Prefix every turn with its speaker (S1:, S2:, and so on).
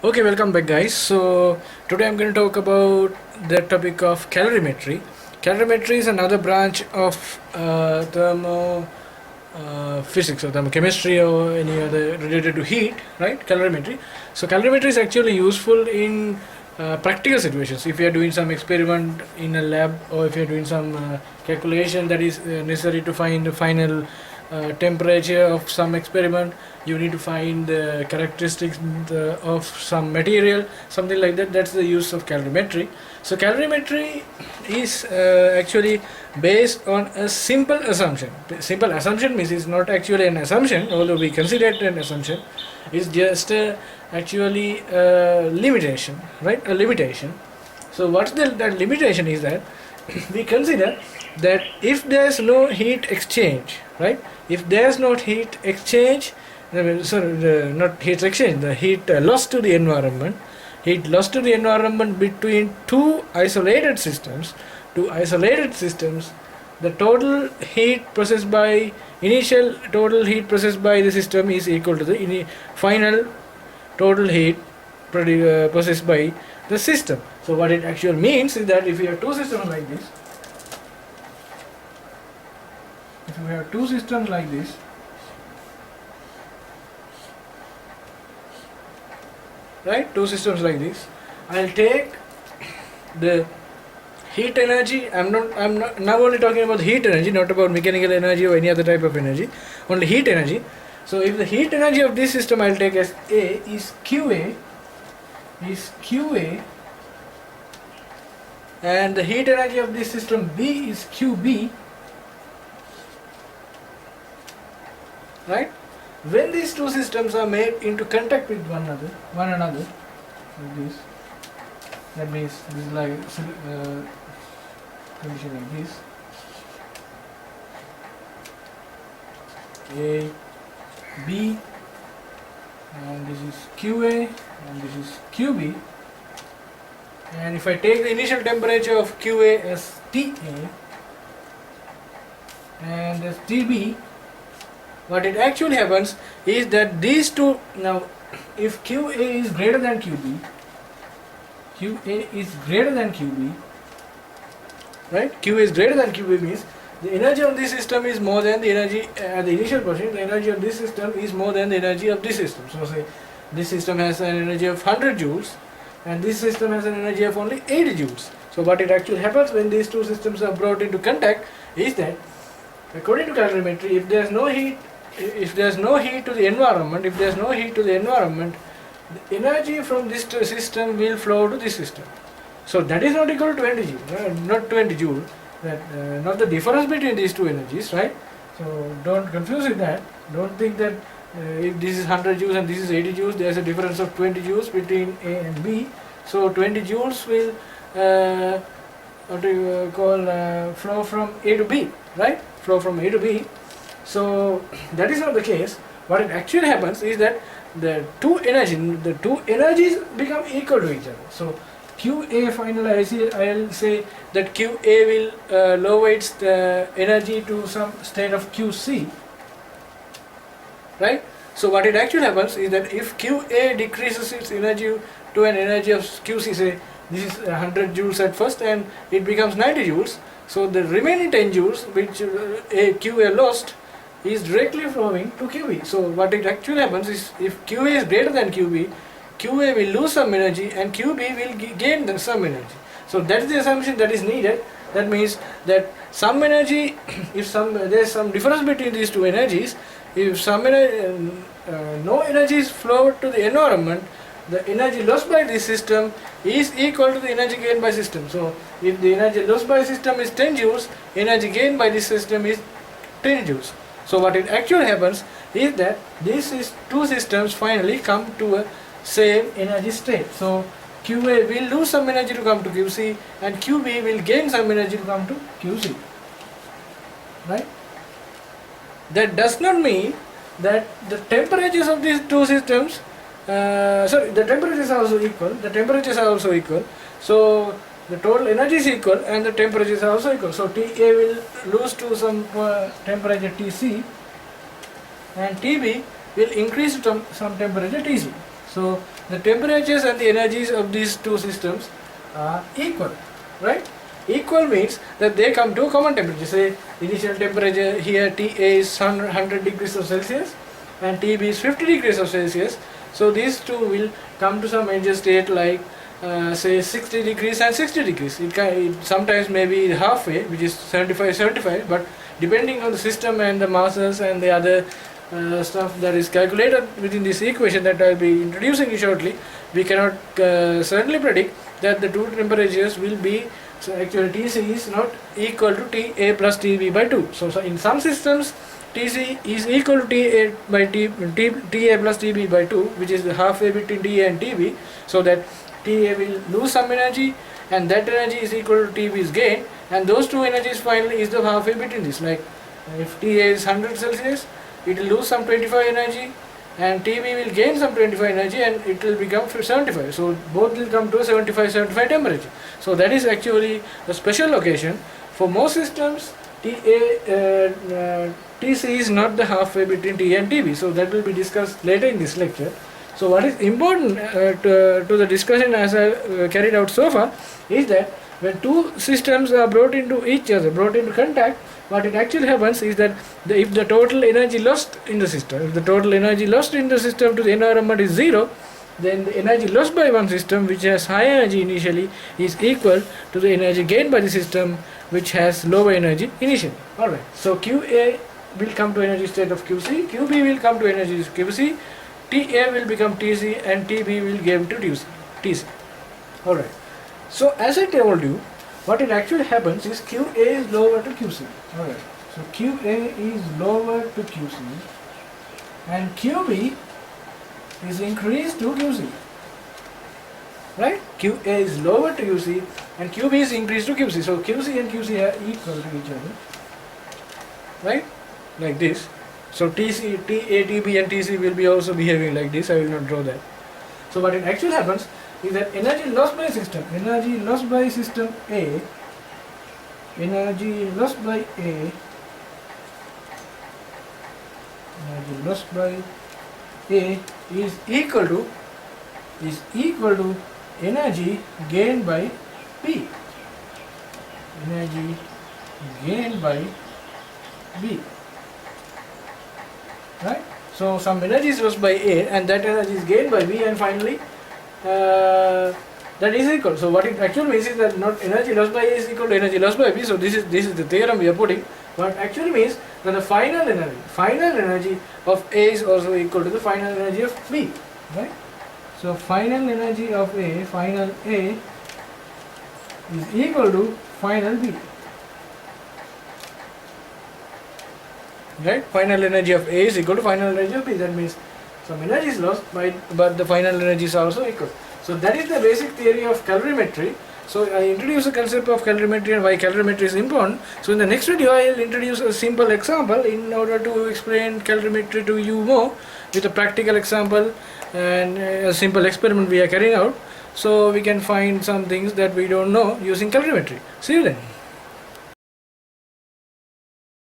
S1: Okay, welcome back, guys. So today I'm going to talk about the topic of calorimetry. Calorimetry is another branch of thermo physics or thermochemistry or any other related to heat, right? Calorimetry. So calorimetry is actually useful in practical situations. If you are doing some experiment in a lab, or if you are doing some calculation that is necessary to find the final temperature of some experiment, you need to find the characteristics of some material, something like that. That's the use of calorimetry. So calorimetry is actually based on a simple assumption. Simple assumption means it's not actually an assumption, although we consider it an assumption. It's just actually a limitation, right? A limitation. So what's that limitation is that we consider that if there's no heat exchange, right? If there's not heat exchange, not heat exchange, the heat lost to the environment, between two isolated systems, the total heat processed by initial total heat processed by the system is equal to the final total heat processed by the system. So what it actually means is that if you have two systems like this, right, two systems like this, I'll take the heat energy. I'm not now only talking about heat energy, not about mechanical energy or any other type of energy, only heat energy. So if the heat energy of this system I'll take as A is QA, and the heat energy of this system B is QB, right? When these two systems are made into contact with one another like this, that means this is like condition like this, A, B, and this is QA and this is QB, and if I take the initial temperature of QA as TA and as TB, what it actually happens is that these two, now if QA is greater than QB, right? QA is greater than QB means the energy of this system is more than the energy at the initial position. The energy of this system is more than the energy of this system. So say this system has an energy of 100 joules and this system has an energy of only 80 joules. So what it actually happens when these two systems are brought into contact is that, according to calorimetry, if there's no heat to the environment, the energy from this system will flow to this system. So that is not equal to 20 joule, not 20 joule. Not the difference between these two energies, right? So don't confuse with that. Don't think that if this is 100 joules and this is 80 joules, there is a difference of 20 joules between A and B. So 20 joules will flow from A to B, right? Flow from A to B. So that is not the case. What it actually happens is that the two energies become equal to each other. So QA finally, I'll say that QA will lower its energy to some state of QC, right? So what it actually happens is that if QA decreases its energy to an energy of QC, say this is 100 joules at first and it becomes 90 joules, so the remaining 10 joules which QA lost is directly flowing to QB. So what it actually happens is, if QA is greater than QB, QA will lose some energy and QB will gain some energy. So that's the assumption that is needed. That means that some energy, if there's some difference between these two energies, if no energy is flowed to the environment, the energy lost by this system is equal to the energy gained by system. So if the energy lost by system is 10 joules, energy gained by this system is 10 joules. So what it actually happens is that these two systems finally come to a same energy state. So QA will lose some energy to come to QC and QB will gain some energy to come to QC, right? That does not mean that the temperatures of these two systems, the temperatures are also equal. So the total energy is equal and the temperatures are also equal. So TA will lose to some temperature TC and TB will increase to some temperature TC. So the temperatures and the energies of these two systems are equal, right? Equal means that they come to a common temperature. Say initial temperature here TA is 100 degrees of Celsius and TB is 50 degrees of Celsius. So these two will come to some energy state like say 60 degrees and 60 degrees. It sometimes may be halfway, which is 75, but depending on the system and the masses and the other stuff that is calculated within this equation that I will be introducing shortly, we cannot certainly predict that the two temperatures will be. So actually Tc is not equal to Ta plus Tb by 2. So in some systems Tc is equal to Ta by Ta plus Tb by 2, which is the halfway between Ta and Tb, so that Ta will lose some energy and that energy is equal to Tb's gain, and those two energies finally is the halfway between this. Like if Ta is 100 Celsius, it will lose some 25 energy and Tb will gain some 25 energy and it will become 75. So both will come to a 75 temperature. So that is actually a special occasion. For most systems, Tc is not the halfway between Ta and Tb. So that will be discussed later in this lecture. So what is important to the discussion as I carried out so far is that when two systems are brought into each other, brought into contact, what it actually happens is that if the total energy lost in the system, if the total energy lost in the system to the environment is zero, then the energy lost by one system which has high energy initially is equal to the energy gained by the system which has lower energy initially. Alright, so Qa will come to energy state of Qc, Qb will come to energy Qc, Ta will become Tc and Tb will give to Tc. Alright, so as I told you, what it actually happens is Qa is lower to Qc. Alright, so Qa is lower to Qc and Qb is increased to Qc. Right? Qa is lower to Qc and Qb is increased to Qc. So Qc and Qc are equal to each other. Right? Like this. So Tc, Ta, Tb and Tc will be also behaving like this. I will not draw that. So what it actually happens is that energy lost by system A, energy lost by A is equal to energy gained by P. Energy gained by B. Right? So some energy is lost by A and that energy is gained by B, and finally that is equal. So what it actually means is that not energy lost by A is equal to energy lost by B. So this is the theorem we are putting. What actually means that the final energy of A is also equal to the final energy of B. Right? So final energy of A, final A is equal to final B. Right? Final energy of A is equal to final energy of B. That means some energy is lost but the final energies are also equal. So that is the basic theory of calorimetry. So I introduce the concept of calorimetry and why calorimetry is important. So in the next video I will introduce a simple example in order to explain calorimetry to you more with a practical example and a simple experiment we are carrying out. So we can find some things that we don't know using calorimetry. See you then.